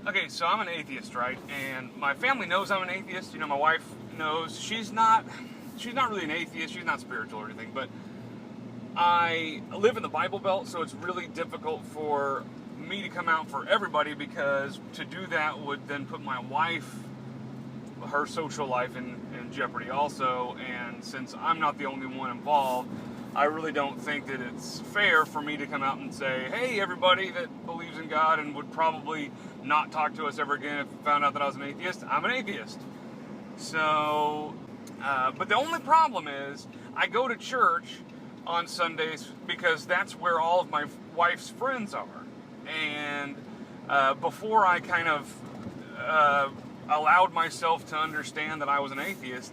Okay, so I'm an atheist, right? And my family knows I'm an atheist. You know, my wife knows. She's not really an atheist. She's not spiritual or anything. But I live in the Bible Belt, so it's really difficult for me to come out for everybody, because to do that would then put my wife, her social life in jeopardy also. And since I'm not the only one involved, I really don't think that it's fair for me to come out and say, hey, everybody that believes in God and would probably not talk to us ever again if found out that I was an atheist, I'm an atheist. So, but the only problem is I go to church on Sundays because that's where all of my wife's friends are. And before I kind of allowed myself to understand that I was an atheist,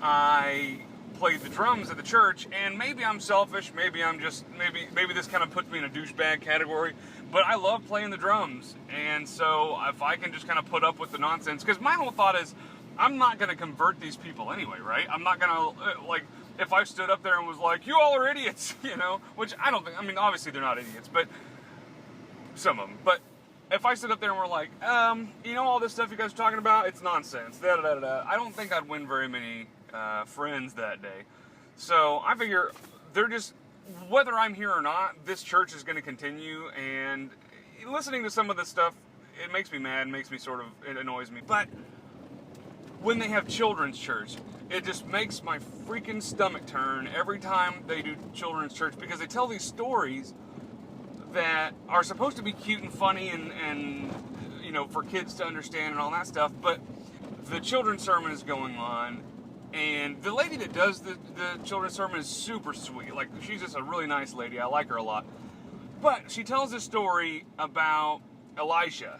I played the drums at the church. And maybe I'm selfish, maybe I'm just, maybe this kind of puts me in a douchebag category, but I love playing the drums. And so if I can just kind of put up with the nonsense, because my whole thought is, I'm not going to convert these people anyway, right? I'm not going to, like, if I stood up there and was like, you all are idiots, you know, which I don't think, I mean, obviously they're not idiots, but some of them, but if I stood up there and were like, you know, all this stuff you guys are talking about, it's nonsense, I don't think I'd win very many friends that day. So I figure they're just, whether I'm here or not, this church is going to continue, and listening to some of this stuff, it makes me mad, it annoys me. But when they have children's church, it just makes my freaking stomach turn every time they do children's church, because they tell these stories that are supposed to be cute and funny and you know, for kids to understand and all that stuff, but the children's sermon is going on, and the lady that does the children's sermon is super sweet. Like, she's just a really nice lady. I like her a lot. But she tells this story about Elisha,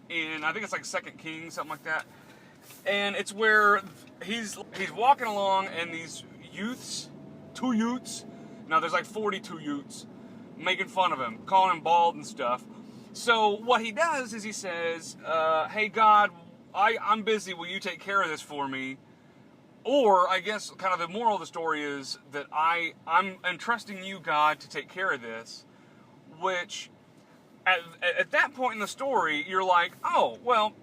and I think it's like 2 Kings, something like that. And it's where he's walking along, and these two youths, now there's like 42 youths, making fun of him, calling him bald and stuff. So what he does is he says, hey God, I'm busy, will you take care of this for me? Or I guess kind of the moral of the story is that I'm entrusting you, God, to take care of this, which at that point in the story, you're like, oh, well,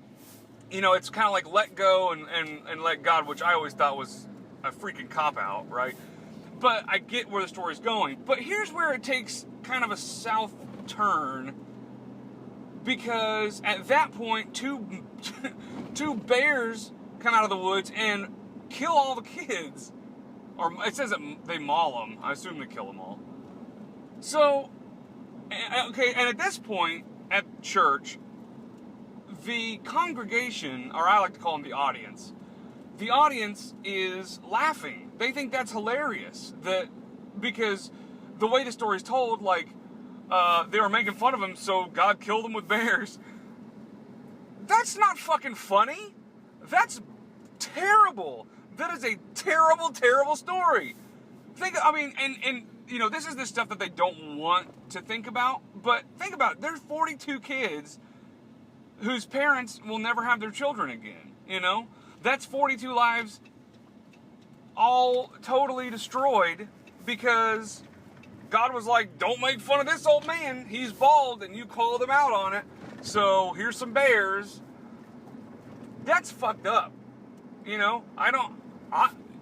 you know, it's kind of like let go and let God, which I always thought was a freaking cop-out, right? But I get where the story's going. But here's where it takes kind of a south turn, because at that point, two bears come out of the woods and kill all the kids. Or it says that they maul them. I assume they kill them all. So, okay, and at this point, at church, the congregation, or I like to call them the audience is laughing. They think that's hilarious. Because the way the story's told, like, they were making fun of him, so God killed them with bears. That's not fucking funny. That's terrible. That is a terrible, terrible story. And you know, this is the stuff that they don't want to think about, but think about it. There's 42 kids whose parents will never have their children again, you know? That's 42 lives all totally destroyed because God was like, don't make fun of this old man. He's bald and you called him out on it. So here's some bears. That's fucked up. You know,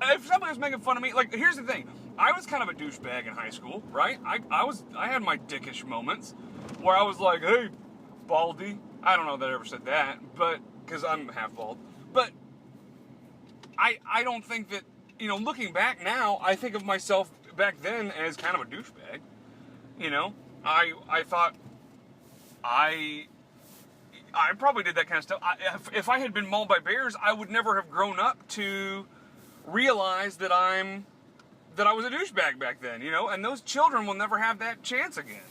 if somebody was making fun of me, like, here's the thing. I was kind of a douchebag in high school, right? I had my dickish moments where I was like, hey, baldy. I don't know that I ever said that, but, because I'm half bald. But I don't think that, you know, looking back now, I think of myself back then as kind of a douchebag. You know, I thought I probably did that kind of stuff. If I had been mauled by bears, I would never have grown up to realize that I was a douchebag back then, you know, and those children will never have that chance again.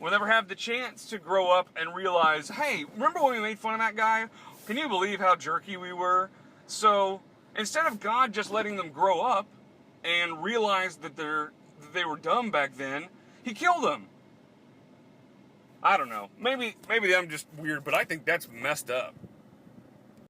We'll never have the chance to grow up and realize, hey, remember when we made fun of that guy? Can you believe how jerky we were? So instead of God just letting them grow up and realize that they were dumb back then, he killed them. I don't know. Maybe I'm just weird, but I think that's messed up.